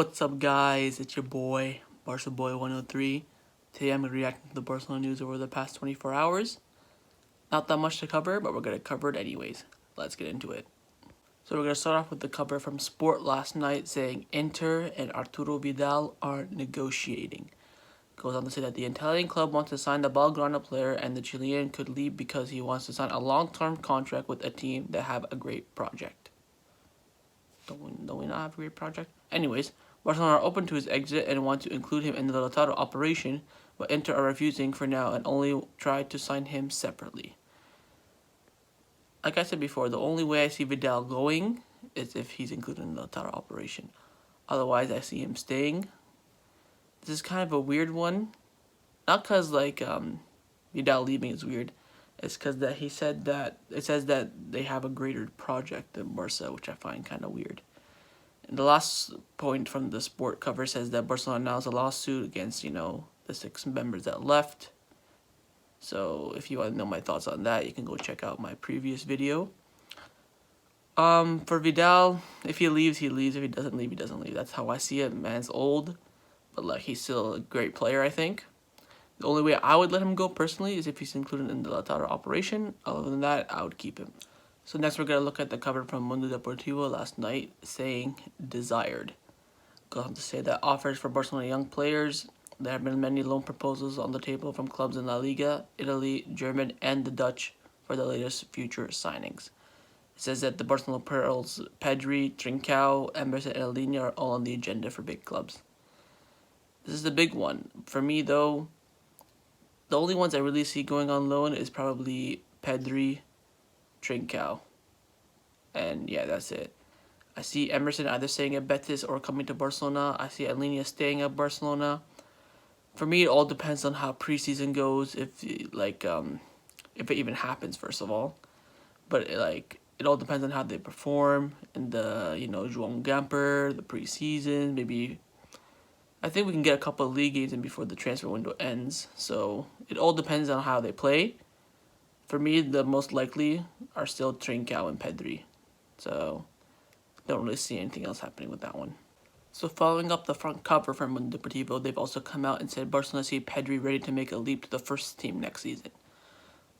What's up, guys? It's your boy, Barca Boy 103. Today I'm going to be reacting to the Barcelona news over the past 24 hours. Not that much to cover, but we're going to cover it anyways. Let's get into it. So we're going to start off with the cover from Sport last night saying Inter and Arturo Vidal are negotiating. Goes on to say that the Italian club wants to sign the Blaugrana player and the Chilean could leave because he wants to sign a long-term contract with a team that have a great project. Don't we not have a great project? Anyways, Barcelona are open to his exit and want to include him in the Lautaro operation, but Inter are refusing for now and only try to sign him separately. Like I said before, the only way I see Vidal going is if he's included in the Lautaro operation. Otherwise, I see him staying. This is kind of a weird one. Not because, Vidal leaving is weird. It's because that he said that it says that they have a greater project than Barca, which I find kind of weird. And the last point from the Sport cover says that Barcelona announced a lawsuit against, the 6 members that left. So if you want to know my thoughts on that, you can go check out my previous video. For Vidal, if he leaves, he leaves. If he doesn't leave, he doesn't leave. That's how I see it. Man's old, but he's still a great player, I think. The only way I would let him go personally is if he's included in the Lautaro operation. Other than that, I would keep him. So next we're going to look at the cover from Mundo Deportivo last night saying desired. Goes on to say that offers for Barcelona young players. There have been many loan proposals on the table from clubs in La Liga, Italy, German, and the Dutch for the latest future signings. It says that the Barcelona pearls Pedri, Trincao, Emerson, and Alena are all on the agenda for big clubs. This is the big one. For me, though, the only ones I really see going on loan is probably Pedri, Trincao. And yeah, that's it. I see Emerson either staying at Betis or coming to Barcelona. I see Alena staying at Barcelona. For me, it all depends on how preseason goes, if it even happens, first of all. But it all depends on how they perform in the, Joan Gamper, the preseason, maybe. I think we can get a couple of league games in before the transfer window ends. So it all depends on how they play. For me, the most likely are still Trincao and Pedri. So don't really see anything else happening with that one. So following up the front cover from Mundo Deportivo, they've also come out and said Barcelona see Pedri ready to make a leap to the first team next season,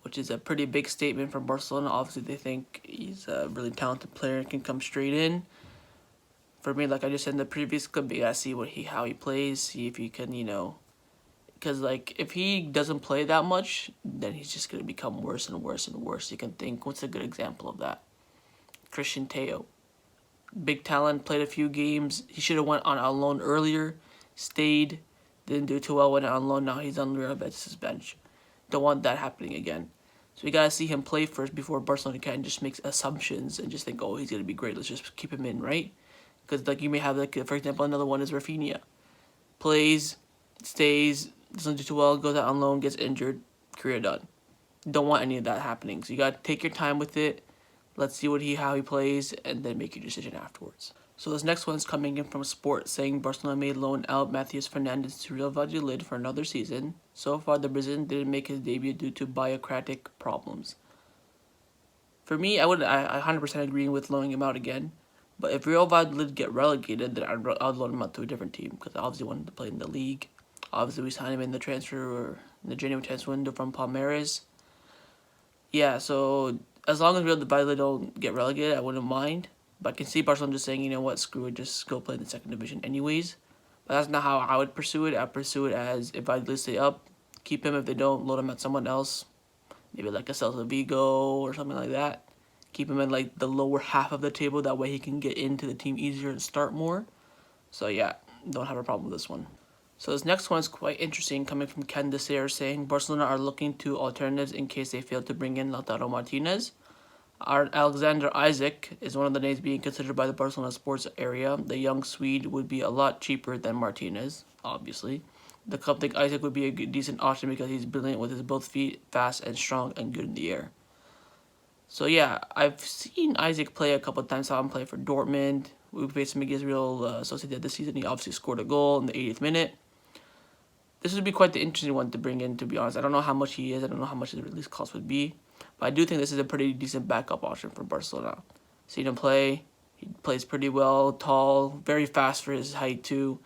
which is a pretty big statement from Barcelona. Obviously, they think he's a really talented player and can come straight in. For me, like I just said in the previous clip, you gotta see how he plays, see if he can, because if he doesn't play that much, then he's just gonna become worse and worse and worse. You can think, what's a good example of that? Christian Teo, big talent, played a few games. He should have went on loan earlier, stayed, didn't do too well, went on loan. Now he's on Real Betis' bench. Don't want that happening again. So you gotta see him play first before Barcelona can just make assumptions and just think, oh, he's gonna be great. Let's just keep him in, right? Because you may have for example, another one is Rafinha. Plays, stays, doesn't do too well, goes out on loan, gets injured, career done. Don't want any of that happening. So you gotta take your time with it. Let's see how he plays, and then make your decision afterwards. So this next one's coming in from Sport, saying Barcelona may loan out Matheus Fernandez to Real Valladolid for another season. So far, the Brazilian didn't make his debut due to bureaucratic problems. For me, I 100% agree with loaning him out again. But if Real Valladolid get relegated, then I'd loan him out to a different team because I obviously wanted to play in the league. Obviously, we signed him in the January transfer window from Palmeiras. Yeah, so as long as Real Valladolid don't get relegated, I wouldn't mind. But I can see Barcelona just saying, you know what, screw it, just go play in the second division anyways. But that's not how I would pursue it. I'd pursue it as if Valladolid stay up, keep him. If they don't, loan him at someone else. Maybe like a Celta Vigo or something like that. Keep him in the lower half of the table. That way he can get into the team easier and start more. So yeah, don't have a problem with this one. So this next one is quite interesting, coming from Ken Desir, saying Barcelona are looking to alternatives in case they fail to bring in Lautaro Martinez. Alexander Isak is one of the names being considered by the Barcelona sports area. The young Swede would be a lot cheaper than Martinez, obviously. The club think Isak would be a decent option because he's brilliant with his both feet, fast and strong and good in the air. So yeah, I've seen Isak play a couple of times. Saw him play for Dortmund. We faced him against Real Sociedad this season. He obviously scored a goal in the 80th minute. This would be quite the interesting one to bring in, to be honest. I don't know how much he is. I don't know how much his release cost would be. But I do think this is a pretty decent backup option for Barcelona. Seen him play. He plays pretty well, tall, very fast for his height too.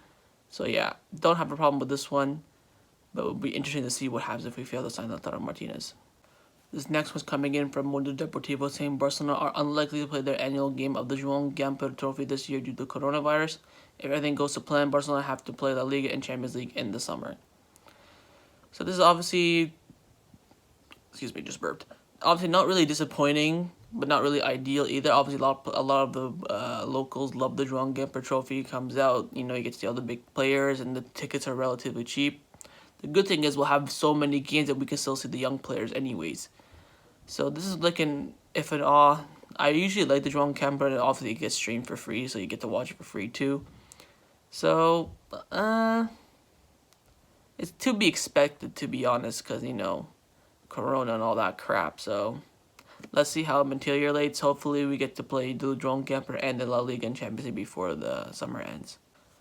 So yeah, don't have a problem with this one. But it will be interesting to see what happens if we fail to sign Lautaro Martinez. This next one's coming in from Mundo Deportivo saying Barcelona are unlikely to play their annual game of the Joan Gamper trophy this year due to coronavirus. If everything goes to plan, Barcelona have to play La Liga and Champions League in the summer. So this is obviously, excuse me, just burped. Obviously not really disappointing, but not really ideal either. Obviously a lot of the locals love the Joan Gamper trophy. Comes out, you know, you get to see all the big players and the tickets are relatively cheap. The good thing is we'll have so many games that we can still see the young players anyways. So this is like an if and all. I usually like the Joan Gamper, and obviously it gets streamed for free, so you get to watch it for free too. So, it's to be expected, to be honest, because, you know, Corona and all that crap. So let's see how it materializes. Hopefully we get to play the Joan Gamper and the La Liga and Champions League before the summer ends.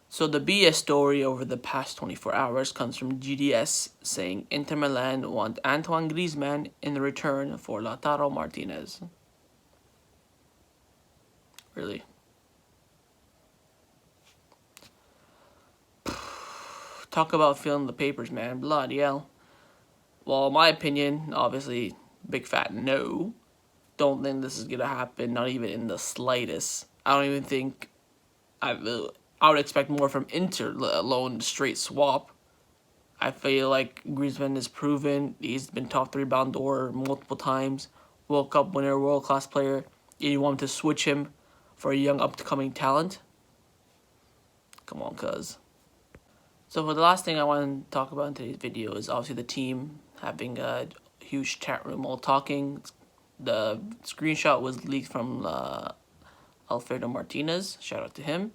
So the BS story over the past 24 hours comes from GDS saying Inter Milan want Antoine Griezmann in return for Lautaro Martinez. Really? Talk about filling the papers, man. Bloody hell. Well, in my opinion, obviously, big fat no. Don't think this is going to happen, not even in the slightest. I don't even think I would expect more from Inter, let alone straight swap. I feel like Griezmann is proven. He's been top 3 Ballon d'Or multiple times. World Cup winner, world-class player. You want to switch him for a young upcoming talent? Come on, cuz. So for the last thing I want to talk about in today's video is obviously the team having a huge chat room all talking. The screenshot was leaked from Alfredo Martinez. Shout out to him.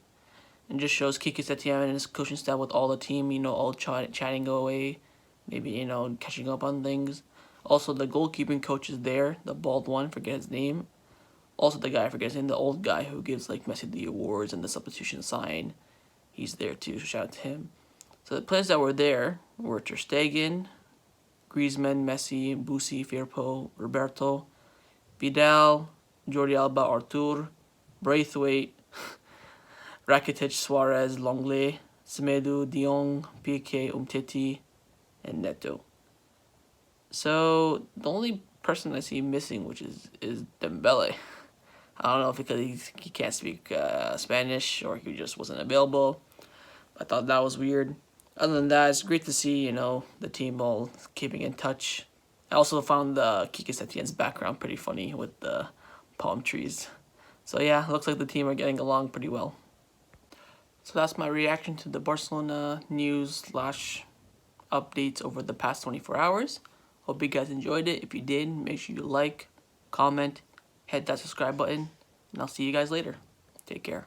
And just shows Kike Setien and his coaching staff with all the team, you know, all chatting away, maybe, you know, catching up on things. Also, the goalkeeping coach is there, the bald one, forget his name. Also, the guy, I forget his name, the old guy who gives, like, Messi the awards and the substitution sign. He's there, too, so shout out to him. So the players that were there were Ter Stegen, Griezmann, Messi, Busi, Firpo, Roberto, Vidal, Jordi Alba, Artur, Braithwaite, Rakitic, Suarez, Longley, Semedo, De Jong, Piqué, Umtiti, and Neto. So the only person I see missing, which is Dembele. I don't know if because he can't speak Spanish or he just wasn't available. I thought that was weird. Other than that, it's great to see, you know, the team all keeping in touch. I also found Kike Setien's background pretty funny with the palm trees. So yeah, looks like the team are getting along pretty well. So that's my reaction to the Barcelona news / updates over the past 24 hours. Hope you guys enjoyed it. If you did, make sure you like, comment, hit that subscribe button, and I'll see you guys later. Take care.